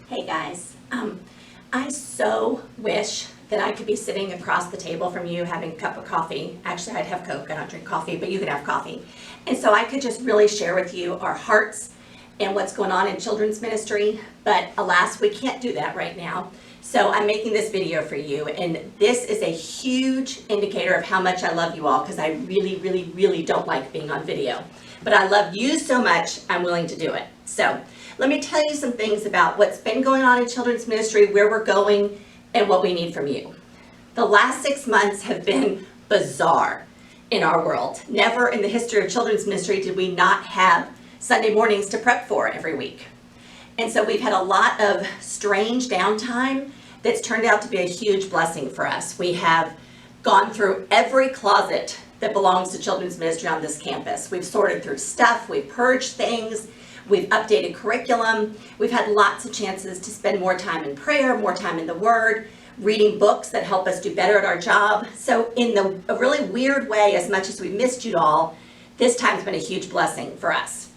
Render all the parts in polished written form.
Hey guys, I so wish that I could be sitting across the table from you having a cup of coffee. Actually, I'd have Coke, I don't drink coffee, but you could have coffee. And so I could just really share with you our hearts and what's going on in children's ministry, but alas, we can't do that right now. So I'm making this video for you, and this is a huge indicator of how much I love you all, because I really don't like being on video. But I love you so much, I'm willing to do it. So let me tell you some things about what's been going on in children's ministry, where we're going, and what we need from you. The last 6 months have been bizarre in our world. Never in the history of children's ministry did we not have Sunday mornings to prep for every week. And so we've had a lot of strange downtime that's turned out to be a huge blessing for us. We have gone through every closet that belongs to children's ministry on this campus. We've sorted through stuff, we've purged things, we've updated curriculum, we've had lots of chances to spend more time in prayer, more time in the Word, reading books that help us do better at our job. So in a really weird way, as much as we missed you all, this time's been a huge blessing for us.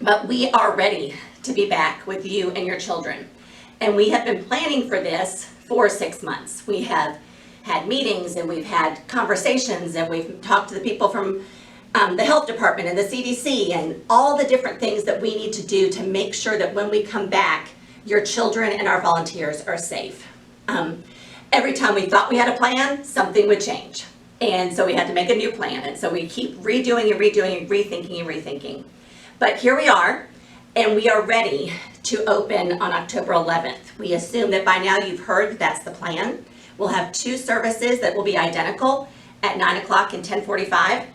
But we are ready to be back with you and your children. And we have been planning for this for 6 months. We have had meetings and we've had conversations and we've talked to the people from the health department and the CDC and all the different things that we need to do to make sure that when we come back, your children and our volunteers are safe. Every time we thought we had a plan, something would change. And so we had to make a new plan. And so we keep redoing and redoing and rethinking. But here we are, and we are ready to open on October 11th. We assume that by now you've heard that that's the plan. We'll have 2 services that will be identical at 9 o'clock and 10:45.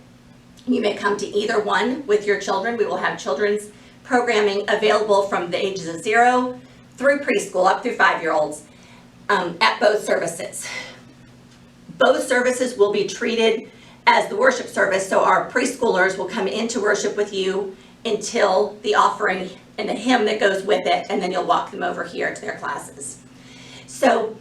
You may come to either one with your children. We will have children's programming available from the ages of 0 through preschool, up through 5-year-olds, at both services. Both services will be treated as the worship service, so our preschoolers will come into worship with you until the offering and the hymn that goes with it, and then you'll walk them over here to their classes. So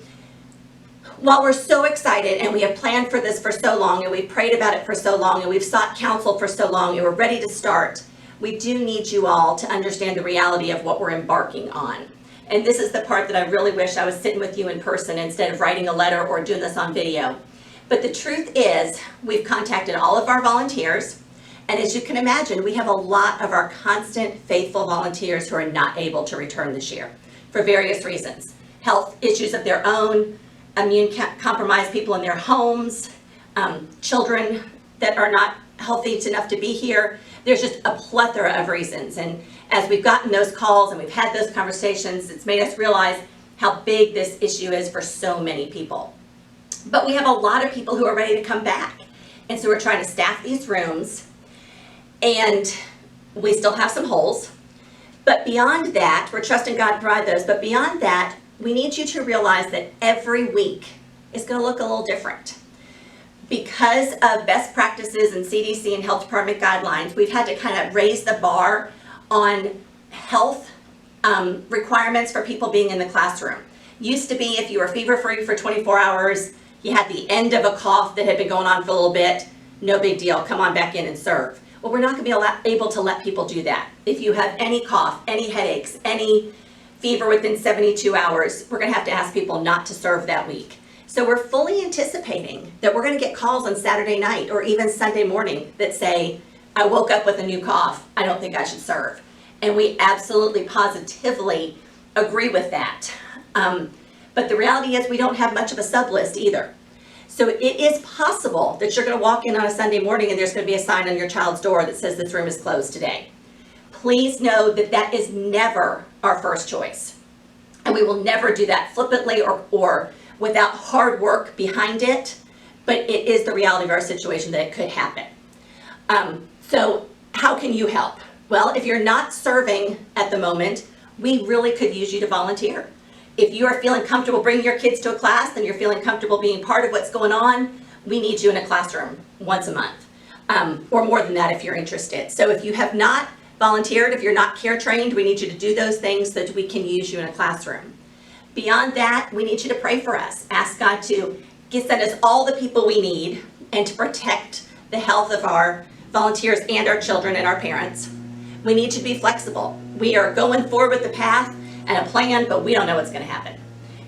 while we're so excited and we have planned for this for so long and we've prayed about it for so long and we've sought counsel for so long and we're ready to start, we do need you all to understand the reality of what we're embarking on. And this is the part that I really wish I was sitting with you in person instead of writing a letter or doing this on video. But the truth is, we've contacted all of our volunteers, and as you can imagine, we have a lot of our constant, faithful volunteers who are not able to return this year for various reasons. Health issues of their own, immune-compromised people in their homes, children that are not healthy enough to be here. There's just a plethora of reasons. And as we've gotten those calls and we've had those conversations, it's made us realize how big this issue is for so many people. But we have a lot of people who are ready to come back. And so we're trying to staff these rooms, and we still have some holes. But beyond that, we're trusting God to provide those. But beyond that, we need you to realize that every week is going to look a little different. Because of best practices and CDC and health department guidelines, we've had to kind of raise the bar on health requirements for people being in the classroom. Used to be if you were fever-free for 24 hours, you had the end of a cough that had been going on for a little bit, no big deal, come on back in and serve. Well, we're not going to be able to let people do that. If you have any cough, any headaches, any fever within 72 hours, we're going to have to ask people not to serve that week. So we're fully anticipating that we're going to get calls on Saturday night or even Sunday morning that say, I woke up with a new cough, I don't think I should serve. And we absolutely positively agree with that. But the reality is we don't have much of a sub list either. So it is possible that you're going to walk in on a Sunday morning and there's going to be a sign on your child's door that says this room is closed today. Please know that that is never our first choice. And we will never do that flippantly or without hard work behind it. But it is the reality of our situation that it could happen. So how can you help? Well, if you're not serving at the moment, we really could use you to volunteer. If you are feeling comfortable bringing your kids to a class and you're feeling comfortable being part of what's going on, we need you in a classroom once a month, or more than that if you're interested. So if you have not volunteered, if you're not care trained, we need you to do those things so that we can use you in a classroom. Beyond that, we need you to pray for us. Ask God to send us all the people we need and to protect the health of our volunteers and our children and our parents. We need to be flexible. We are going forward with the path and a plan, but we don't know what's going to happen.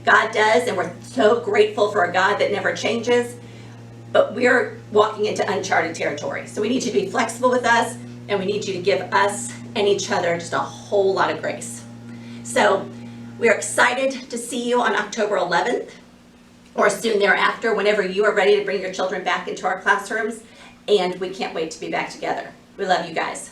God does, and we're so grateful for a God that never changes, but we're walking into uncharted territory. So we need you to be flexible with us, and we need you to give us and each other just a whole lot of grace. So we're excited to see you on October 11th, or soon thereafter, whenever you are ready to bring your children back into our classrooms, and we can't wait to be back together. We love you guys.